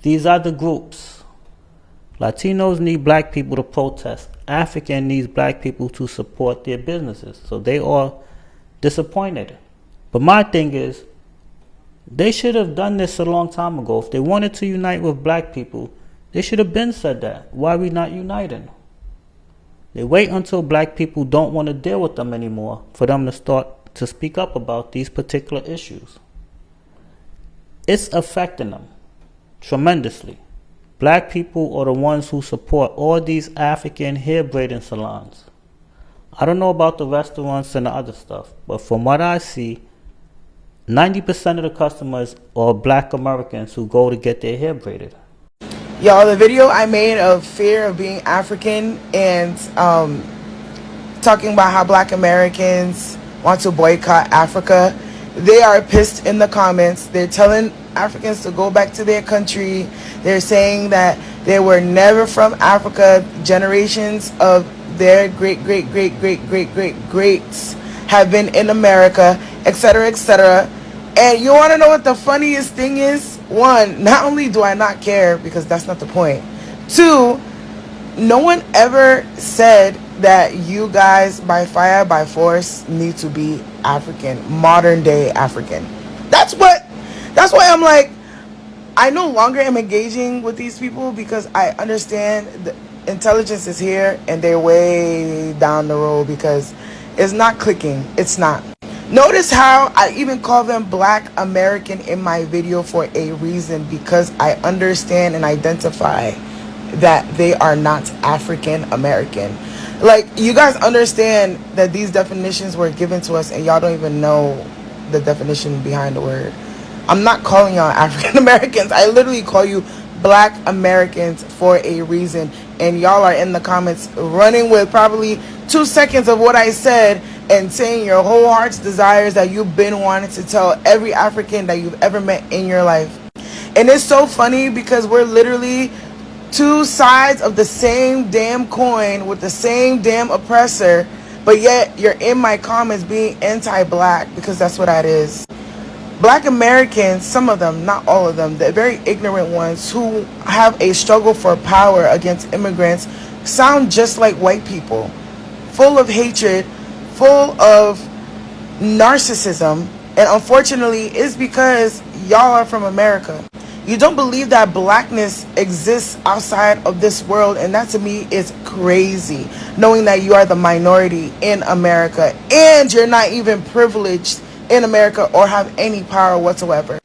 These are the groups. Latinos need black people to protest. African needs black people to support their businesses. So they are disappointed. But my thing is, they should have done this a long time ago. If they wanted to unite with black people, they should have been said that. Why are we not uniting? They wait until black people don't want to deal with them anymore for them to start to speak up about these particular issues. It's affecting them tremendously. Black people are the ones who support all these African hair braiding salons. I don't know about the restaurants and the other stuff, but from what I see, 90% of the customers are black Americans who go to get their hair braided. Y'all, the video I made of fear of being African and talking about how black Americans want to boycott Africa, they are pissed in the comments. They're telling Africans to go back to their country. They're saying that they were never from Africa. Generations of their greats have been in America, etc., etc. And you want to know what the funniest thing is? One, not only do I not care, because that's not the point. Two, no one ever said that you guys by fire by force need to be African, modern day African. That's why I'm like, I no longer am engaging with these people, because I understand the intelligence is here and they're way down the road, because it's not clicking. It's not. Notice how I even call them black American in my video for a reason, because I understand and identify that they are not African American. Like, you guys understand that these definitions were given to us and y'all don't even know the definition behind the word. I'm not calling y'all African Americans. I literally call you black Americans for a reason. And y'all are in the comments running with probably 2 seconds of what I said and saying your whole heart's desires that you've been wanting to tell every African that you've ever met in your life. And it's so funny, because we're literally two sides of the same damn coin with the same damn oppressor, but yet you're in my comments being anti-black, because that's what that is. Black Americans, some of them, not all of them, the very ignorant ones who have a struggle for power against immigrants, sound just like white people, full of hatred, full of narcissism, and unfortunately it's because y'all are from America. You don't believe that blackness exists outside of this world, and that to me is crazy, knowing that you are the minority in America and you're not even privileged in America or have any power whatsoever.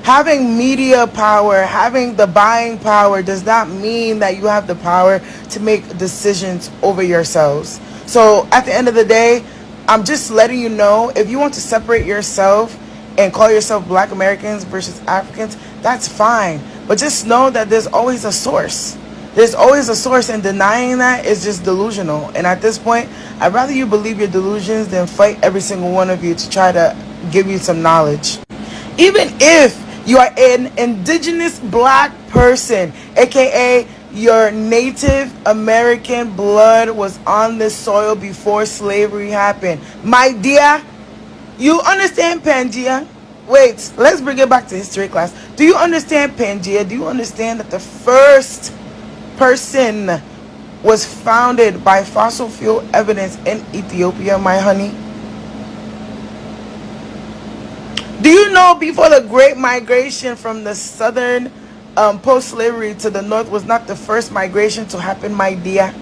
Having media power, having the buying power does not mean that you have the power to make decisions over yourselves. So at the end of the day, I'm just letting you know, if you want to separate yourself and call yourself black Americans versus Africans, that's fine. But just know that there's always a source. There's always a source, and denying that is just delusional. And at this point, I'd rather you believe your delusions than fight every single one of you to try to give you some knowledge. Even if you are an indigenous black person, aka your Native American blood was on this soil before slavery happened, my dear, you understand Pangea? Wait, let's bring it back to history class. Do you understand Pangea? Do you understand that the first person was founded by fossil fuel evidence in Ethiopia, my honey? Do you know before the Great Migration from the southern post-slavery to the north was not the first migration to happen, my dear?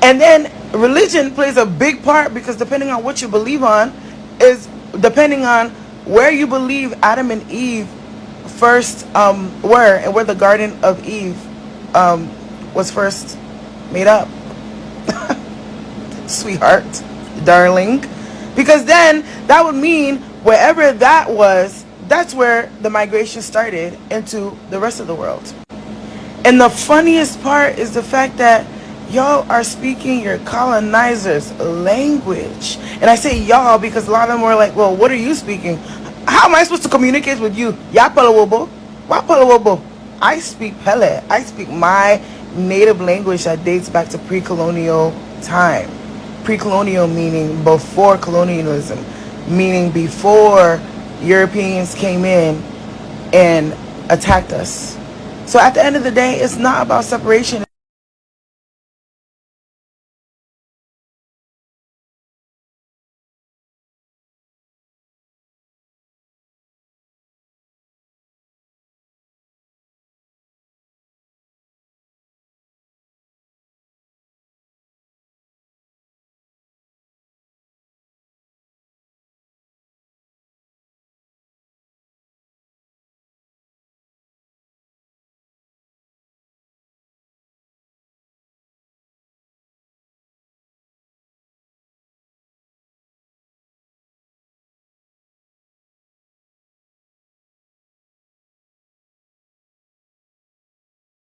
And then religion plays a big part, because depending on what you believe on is depending on where you believe Adam and Eve first were, and where the Garden of Eve was first made up. Sweetheart, darling. Because then that would mean wherever that was, that's where the migration started into the rest of the world. And the funniest part is the fact that y'all are speaking your colonizers' language. And I say y'all because a lot of them were like, well, what are you speaking? How am I supposed to communicate with you? Ya palawobo? Wa palawobo? I speak Pele. I speak my native language that dates back to pre-colonial time. Pre-colonial meaning before colonialism, meaning before Europeans came in and attacked us So at the end of the day, it's not about separation.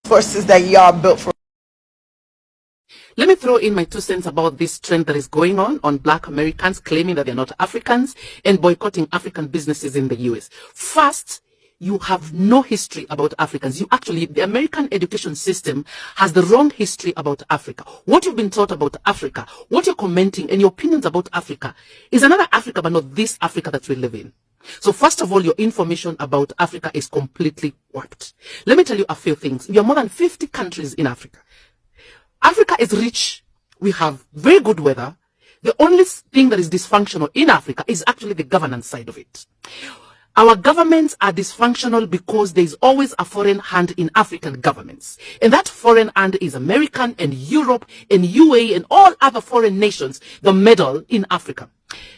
Forces that y'all built for. Let me throw in my 2 cents about this trend that is going on Black Americans claiming that they're not Africans and boycotting African businesses in the US. First, you have no history about Africans. The American education system has the wrong history about Africa. What you've been taught about Africa, what you're commenting and your opinions about Africa is another Africa, but not this Africa that we live in. So first of all, your information about Africa is completely warped. Let me tell you a few things. We are more than 50 countries in Africa. Africa is rich. We have very good weather. The only thing that is dysfunctional in Africa is actually the governance side of it. Our governments are dysfunctional because there is always a foreign hand in African governments. And that foreign hand is American and Europe and UAE and all other foreign nations, the meddle in Africa.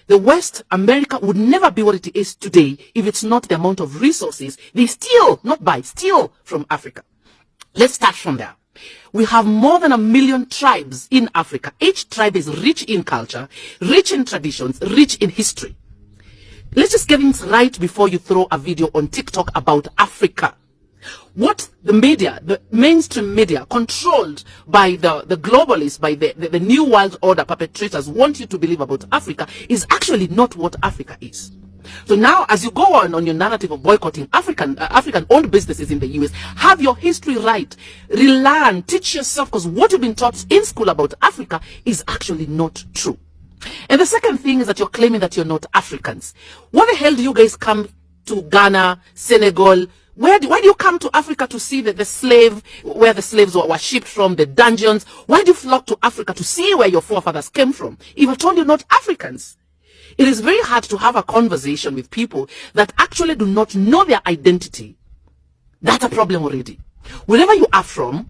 The West, America, would never be what it is today if it's not the amount of resources they steal, not buy, steal from Africa. Let's start from there. We have more than 1 million tribes in Africa. Each tribe is rich in culture, rich in traditions, rich in history. Let's just get things right before you throw a video on TikTok about Africa. What the media, the mainstream media, controlled by the globalists, by the New World Order perpetrators want you to believe about Africa is actually not what Africa is. So now, as you go on your narrative of boycotting African-owned businesses in the US, have your history right, relearn, teach yourself, because what you've been taught in school about Africa is actually not true. And the second thing is that you're claiming that you're not Africans. What the hell do you guys come to Ghana, Senegal? Why do you come to Africa to see where the slaves were shipped from, the dungeons? Why do you flock to Africa to see where your forefathers came from? If I told you not Africans. It is very hard to have a conversation with people that actually do not know their identity. That's a problem already. Wherever you are from,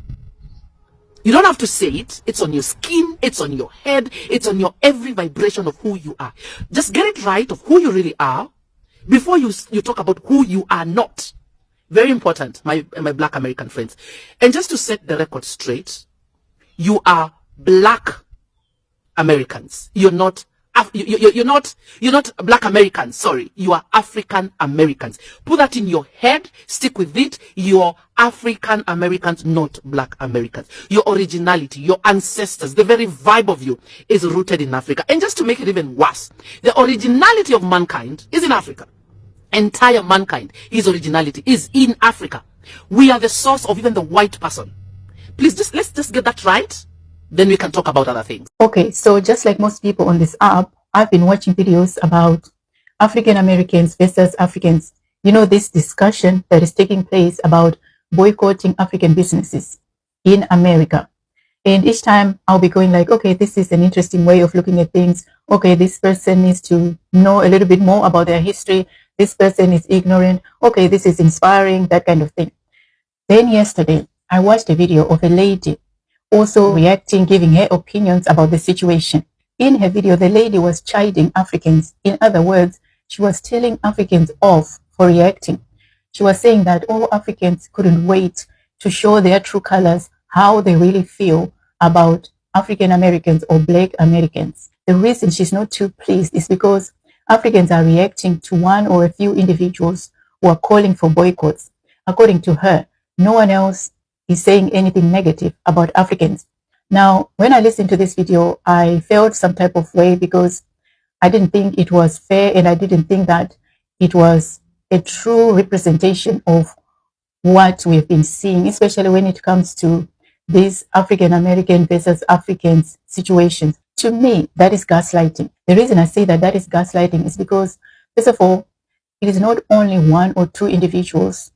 you don't have to say it. It's on your skin. It's on your head. It's on your every vibration of who you are. Just get it right of who you really are before you talk about who you are not. Very important, my Black American friends. And just to set the record straight, you are Black Americans. You're not Black Americans, sorry. You are African Americans. Put that in your head, stick with it. You're African Americans, not Black Americans. Your originality, your ancestors, the very vibe of you is rooted in Africa. And just to make it even worse, the originality of mankind is in Africa. Entire mankind, his originality is in Africa. We are the source of even the white person. Please, let's just get that right. Then we can talk about other things. Okay, so just like most people on this app, I've been watching videos about African Americans versus Africans. You know, this discussion that is taking place about boycotting African businesses in America. And each time I'll be going like, okay, this is an interesting way of looking at things. Okay, this person needs to know a little bit more about their history. This person is ignorant. Okay, this is inspiring, that kind of thing. Then yesterday, I watched a video of a lady also reacting, giving her opinions about the situation. In her video, the lady was chiding Africans. In other words, she was telling Africans off for reacting. She was saying that all Africans couldn't wait to show their true colors, how they really feel about African Americans or Black Americans. The reason she's not too pleased is because Africans are reacting to one or a few individuals who are calling for boycotts. According to her, no one else is saying anything negative about Africans. Now, when I listened to this video, I felt some type of way because I didn't think it was fair and I didn't think that it was a true representation of what we've been seeing, especially when it comes to this African American versus Africans situation. To me, that is gaslighting. The reason I say that is gaslighting is because, first of all, it is not only one or two individuals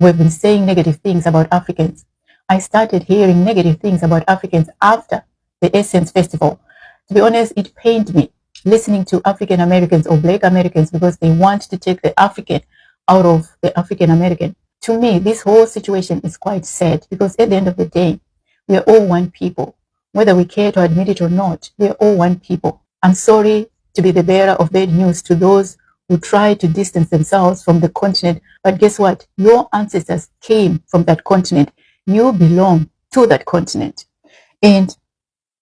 we've been saying negative things about Africans. I started hearing negative things about Africans after the Essence Festival. To be honest, it pained me listening to African Americans or Black Americans because they want to take the African out of the African American. To me, this whole situation is quite sad because at the end of the day, we are all one people. Whether we care to admit it or not, we are all one people. I'm sorry to be the bearer of bad news to those who try to distance themselves from the continent. But guess what? Your ancestors came from that continent. You belong to that continent. And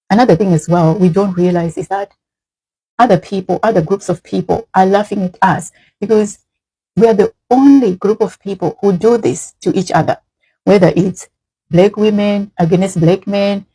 another thing as well, we don't realize is that other people, other groups of people are laughing at us because we are the only group of people who do this to each other, whether it's Black women against Black men,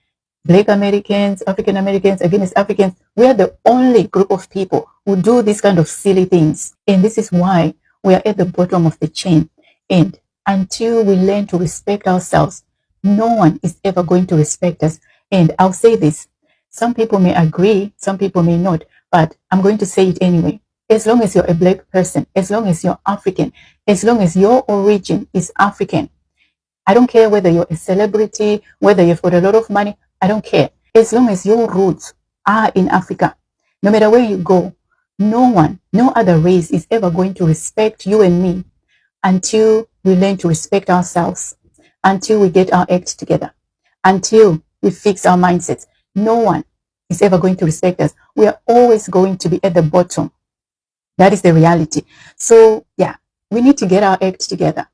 Black Americans, African Americans against Africans. We are the only group of people who do these kind of silly things. And this is why we are at the bottom of the chain. And until we learn to respect ourselves, no one is ever going to respect us. And I'll say this, some people may agree, some people may not, but I'm going to say it anyway. As long as you're a Black person, as long as you're African, as long as your origin is African, I don't care whether you're a celebrity, whether you've got a lot of money, I don't care. As long as your roots are in Africa, no matter where you go, no one, no other race is ever going to respect you and me until we learn to respect ourselves, until we get our act together, until we fix our mindsets. No one is ever going to respect us. We are always going to be at the bottom. That is the reality. So, yeah, we need to get our act together.